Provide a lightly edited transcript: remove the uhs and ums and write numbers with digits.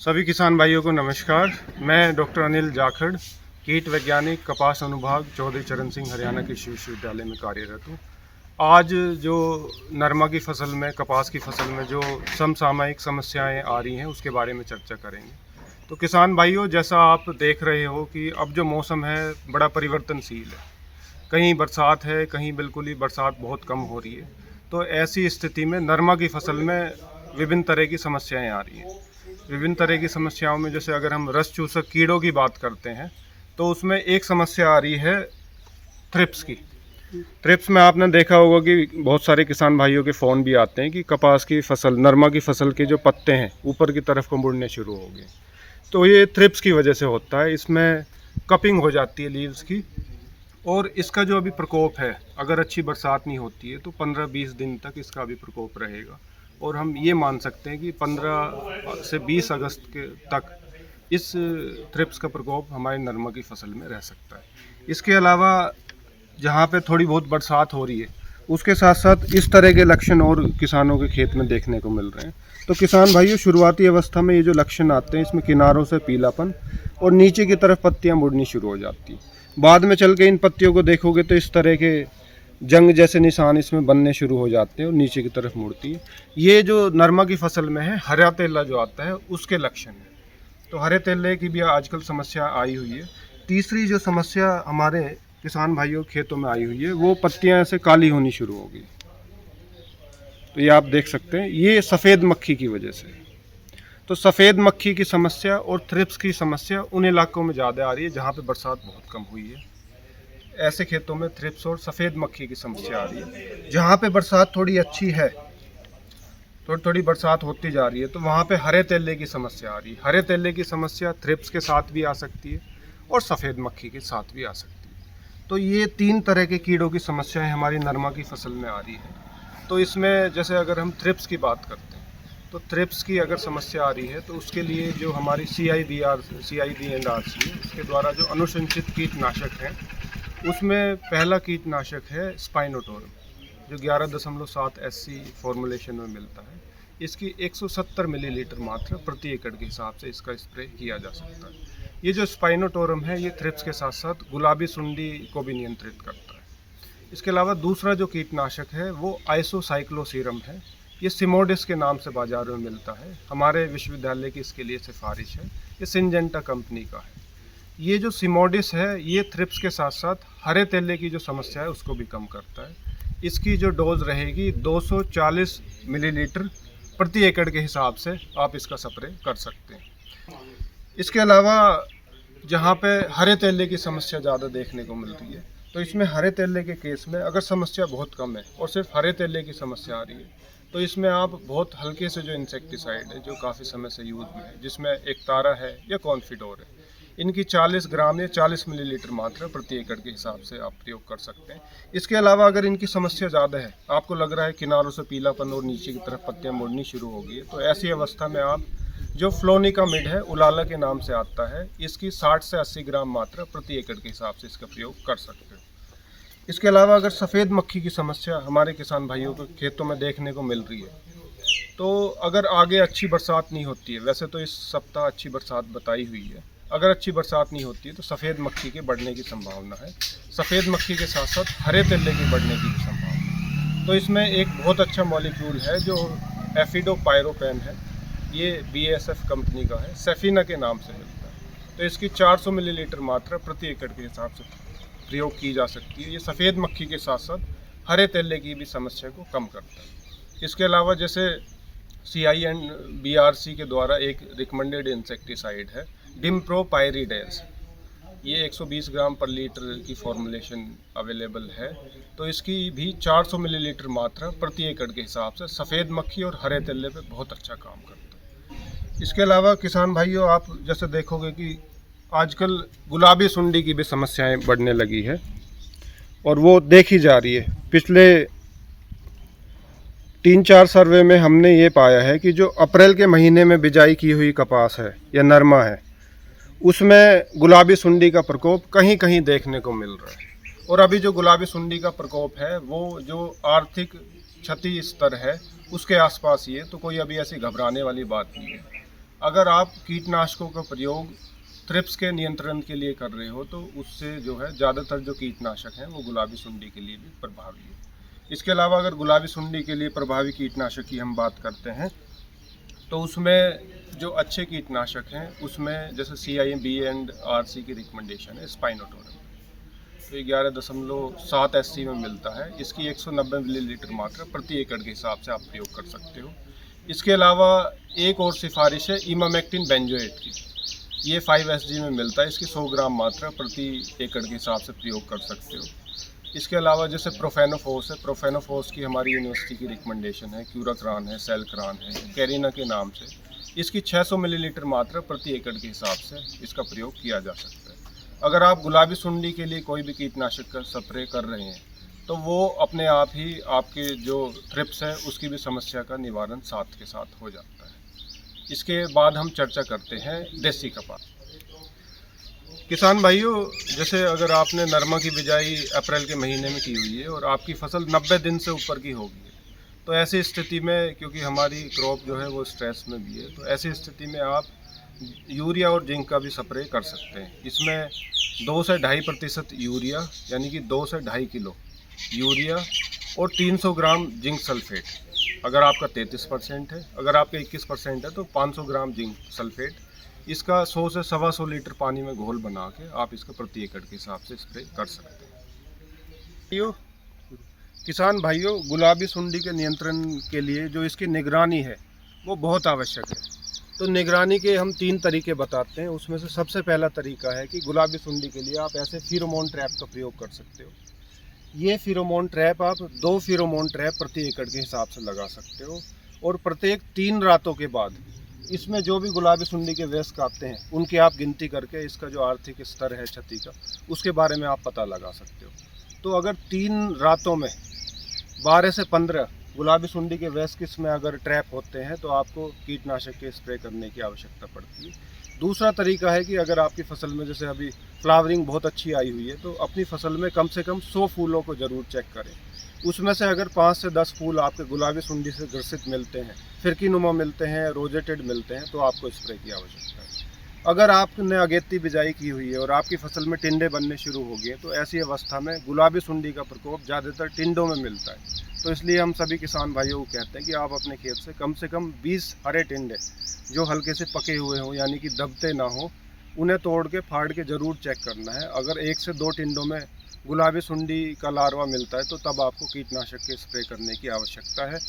सभी किसान भाइयों को नमस्कार। मैं डॉक्टर अनिल जाखड़, कीट वैज्ञानिक, कपास अनुभाग, चौधरी चरण सिंह, हरियाणा कृषि विश्वविद्यालय में कार्यरत हूँ। आज जो नरमा की फसल में, कपास की फसल में जो समसामयिक समस्याएं आ रही हैं उसके बारे में चर्चा करेंगे। तो किसान भाइयों, जैसा आप देख रहे हो कि अब जो मौसम है बड़ा परिवर्तनशील है। कहीं बरसात है, कहीं बिल्कुल ही बरसात बहुत कम हो रही है। तो ऐसी स्थिति में नरमा की फसल में विभिन्न तरह की समस्याएं आ रही हैं। विभिन्न तरह की समस्याओं में जैसे अगर हम रस चूसक कीड़ों की बात करते हैं तो उसमें एक समस्या आ रही है थ्रिप्स की। थ्रिप्स में आपने देखा होगा कि बहुत सारे किसान भाइयों के फ़ोन भी आते हैं कि कपास की फसल, नरमा की फसल के जो पत्ते हैं ऊपर की तरफ को मुड़ने शुरू हो गए। तो ये थ्रिप्स की वजह से होता है। इसमें कपिंग हो जाती है लीव्स की, और इसका जो अभी प्रकोप है, अगर अच्छी बरसात नहीं होती है तो 15-20 दिन तक इसका अभी प्रकोप रहेगा। और हम ये मान सकते हैं कि 15 से 20 अगस्त के तक इस थ्रिप्स का प्रकोप हमारे नरमा की फसल में रह सकता है। इसके अलावा जहाँ पे थोड़ी बहुत बरसात हो रही है उसके साथ साथ इस तरह के लक्षण और किसानों के खेत में देखने को मिल रहे हैं। तो किसान भाइयों, शुरुआती अवस्था में ये जो लक्षण आते हैं इसमें किनारों से पीलापन और नीचे की तरफ पत्तियाँ मुड़नी शुरू हो जाती हैं। बाद में चल के इन पत्तियों को देखोगे तो इस तरह के जंग जैसे निशान इसमें बनने शुरू हो जाते हैं और नीचे की तरफ मुड़ती है। ये जो नरमा की फसल में है, हरा तेला जो आता है उसके लक्षण है। तो हरे तेले की भी आजकल समस्या आई हुई है। तीसरी जो समस्या हमारे किसान भाइयों खेतों में आई हुई है वो पत्तियां ऐसे काली होनी शुरू हो गई। तो ये आप देख सकते हैं, ये सफ़ेद मक्खी की वजह से। तो सफ़ेद मक्खी की समस्या और थ्रिप्स की समस्या उन इलाकों में ज़्यादा आ रही है जहाँ पे बरसात बहुत कम हुई है। ऐसे खेतों में थ्रिप्स और सफ़ेद मक्खी की समस्या आ रही है। जहाँ पे बरसात थोड़ी अच्छी है, थोड़ी थोड़ी बरसात होती जा रही है, तो वहाँ पे हरे तेले की समस्या आ रही है। हरे तेले की समस्या थ्रिप्स के साथ भी आ सकती है और सफ़ेद मक्खी के साथ भी आ सकती है। तो ये 3 तरह के कीड़ों की समस्याएं हमारी नरमा की फसल में आ रही है। तो इसमें जैसे अगर हम थ्रिप्स की बात करते हैं तो थ्रिप्स की अगर समस्या आ रही है तो उसके लिए जो हमारी CIB&RC उसके द्वारा जो अनुशंसित कीटनाशक हैं उसमें पहला कीटनाशक है स्पाइनोटोरम, जो 11.7 SC फॉर्मुलेशन में मिलता है। इसकी 170 मिलीलीटर मात्रा प्रति एकड़ के हिसाब से इसका स्प्रे किया जा सकता है। ये जो स्पाइनोटोरम है ये थ्रिप्स के साथ साथ गुलाबी सुंडी को भी नियंत्रित करता है। इसके अलावा दूसरा जो कीटनाशक है वो आइसोसाइक्लोसीरम है। ये सिमोडिस के नाम से बाजार में मिलता है। हमारे विश्वविद्यालय की इसके लिए सिफारिश है। ये सिंजेंटा कंपनी का है। ये जो सिमोडिस है ये थ्रिप्स के साथ साथ हरे तेले की जो समस्या है उसको भी कम करता है। इसकी जो डोज रहेगी 240 मिलीलीटर प्रति एकड़ के हिसाब से आप इसका स्प्रे कर सकते हैं। इसके अलावा जहाँ पे हरे तेले की समस्या ज़्यादा देखने को मिलती है तो इसमें हरे तेले के केस में अगर समस्या बहुत कम है और सिर्फ हरे तेले की समस्या आ रही है तो इसमें आप बहुत हल्के से जो इंसेक्टिसाइड है जो काफ़ी समय से यूज़ में है, जिसमें एक तारा है या कॉन्फिडोर है, इनकी 40 ग्राम या 40 मिलीलीटर मात्रा प्रति एकड़ के हिसाब से आप प्रयोग कर सकते हैं। इसके अलावा अगर इनकी समस्या ज़्यादा है, आपको लग रहा है किनारों से पीलापन और नीचे की तरफ पत्तियां मुड़नी शुरू हो गई है, तो ऐसी अवस्था में आप जो फ्लोनिकामिड है, उलाला के नाम से आता है, इसकी 60 से 80 ग्राम मात्रा प्रति एकड़ के हिसाब से इसका प्रयोग कर सकते हो। इसके अलावा अगर सफ़ेद मक्खी की समस्या हमारे किसान भाइयों के खेतों में देखने को मिल रही है तो अगर आगे अच्छी बरसात नहीं होती है, वैसे तो इस सप्ताह अच्छी बरसात बताई हुई है, अगर अच्छी बरसात नहीं होती है तो सफ़ेद मक्खी के बढ़ने की संभावना है। सफ़ेद मक्खी के साथ साथ हरे तेले की बढ़ने की भी संभावना है। तो इसमें एक बहुत अच्छा मॉलिक्यूल है जो एफिडोपायरोपेन है। ये BASF कंपनी का है, सेफिना के नाम से मिलता है। तो इसकी 400 मिलीलीटर मात्रा प्रति एकड़ के हिसाब से प्रयोग की जा सकती है। ये सफ़ेद मक्खी के साथ साथ हरे तेले की भी समस्या को कम करता है। इसके अलावा जैसे CIB&RC के द्वारा एक रिकमेंडेड इंसेक्टिसाइड है डिम्प्रोपायरिडेज, ये 120 ग्राम पर लीटर की फॉर्मुलेशन अवेलेबल है। तो इसकी भी 400 मिलीलीटर मात्रा प्रति एकड़ के हिसाब से सफ़ेद मक्खी और हरे तेले पे बहुत अच्छा काम करता है। इसके अलावा किसान भाइयों, आप जैसे देखोगे कि आजकल गुलाबी सुंडी की भी समस्याएं बढ़ने लगी है और वो देखी जा रही है। पिछले 3-4 सर्वे में हमने ये पाया है कि जो अप्रैल के महीने में बिजाई की हुई कपास है या नरमा है उसमें गुलाबी सुंडी का प्रकोप कहीं कहीं देखने को मिल रहा है। और अभी जो गुलाबी सुंडी का प्रकोप है वो जो आर्थिक क्षति स्तर है उसके आसपास ही है, तो कोई अभी ऐसी घबराने वाली बात नहीं है। अगर आप कीटनाशकों का प्रयोग थ्रिप्स के नियंत्रण के लिए कर रहे हो तो उससे जो है ज़्यादातर जो कीटनाशक हैं वो गुलाबी सुंडी के लिए भी प्रभावी है। इसके अलावा अगर गुलाबी सुंडी के लिए प्रभावी कीटनाशक की हम बात करते हैं तो उसमें जो अच्छे कीटनाशक हैं उसमें जैसे CIBC की रिकमेंडेशन है स्पाइनोटोरम, तो 11.7 SC में मिलता है। इसकी 190 मिलीलीटर मात्रा प्रति एकड़ के हिसाब से आप प्रयोग कर सकते हो। इसके अलावा एक और सिफारिश है इमामेक्टिन बेंजोएट की, ये 5 SG में मिलता है। इसकी 100 ग्राम मात्रा प्रति एकड़ के हिसाब से प्रयोग कर सकते हो। इसके अलावा जैसे प्रोफेनोफोस है, प्रोफेनोफोस की हमारी यूनिवर्सिटी की रिकमेंडेशन है, क्यूराक्रान है, सेलक्रान है, कैरिना के नाम से। इसकी 600 मिलीलीटर मात्रा प्रति एकड़ के हिसाब से इसका प्रयोग किया जा सकता है। अगर आप गुलाबी सुंडी के लिए कोई भी कीटनाशक का स्प्रे कर रहे हैं तो वो अपने आप ही आपके जो थ्रिप्स है उसकी भी समस्या का निवारण साथ के साथ हो जाता है। इसके बाद हम चर्चा करते हैं देसी कपास। किसान भाइयों, जैसे अगर आपने नरमा की बिजाई अप्रैल के महीने में की हुई है और आपकी फसल 90 दिन से ऊपर की होगी है, तो ऐसी स्थिति में क्योंकि हमारी क्रॉप जो है वो स्ट्रेस में भी है, तो ऐसी स्थिति में आप यूरिया और जिंक का भी स्प्रे कर सकते हैं। इसमें 2 से 2.5% यूरिया यानी कि 2 से 2.5 किलो यूरिया और 300 ग्राम जिंक सल्फेट। अगर आपका 33% है, अगर आपका 21% है तो 500 ग्राम जिंक सल्फेट, इसका 100 से 125 लीटर पानी में घोल बना के आप इसका प्रति एकड़ के हिसाब से स्प्रे कर सकते हैं। किसान भाइयों, गुलाबी सुंडी के नियंत्रण के लिए जो इसकी निगरानी है वो बहुत आवश्यक है। तो निगरानी के हम 3 तरीके बताते हैं। उसमें से सबसे पहला तरीका है कि गुलाबी सुंडी के लिए आप ऐसे फेरोमोन ट्रैप का प्रयोग कर सकते हो। ये फेरोमोन ट्रैप आप 2 फेरोमोन ट्रैप प्रति एकड़ के हिसाब से लगा सकते हो और प्रत्येक 3 रातों के बाद इसमें जो भी गुलाबी सुंडी के वयस्क आते हैं उनकी आप गिनती करके इसका जो आर्थिक स्तर है क्षति का उसके बारे में आप पता लगा सकते हो। तो अगर 3 रातों में 12 से 15 गुलाबी सुंडी के वयस्क इसमें अगर ट्रैप होते हैं तो आपको कीटनाशक के स्प्रे करने की आवश्यकता पड़ती है। दूसरा तरीका है कि अगर आपकी फसल में जैसे अभी फ्लावरिंग बहुत अच्छी आई हुई है तो अपनी फसल में कम से कम 100 फूलों को ज़रूर चेक करें। उसमें से अगर 5 से 10 फूल आपके गुलाबी सुंडी से ग्रसित मिलते हैं, फिरकी नुमा मिलते हैं, रोजेटेड मिलते हैं, तो आपको स्प्रे की आवश्यकता है। अगर आपने अगेती बिजाई की हुई है और आपकी फसल में टिंडे बनने शुरू हो गए तो ऐसी अवस्था में गुलाबी सुंडी का प्रकोप ज़्यादातर टिंडों में मिलता है। तो इसलिए हम सभी किसान भाइयों को कहते हैं कि आप अपने खेत से कम 20 हरे टिंडे जो हल्के से पके हुए हों यानी कि दबते ना हो, उन्हें तोड़ के फाड़ के ज़रूर चेक करना है। अगर 1 से 2 टिंडों में गुलाबी सुंडी का लार्वा मिलता है तो तब आपको कीटनाशक के स्प्रे करने की आवश्यकता है।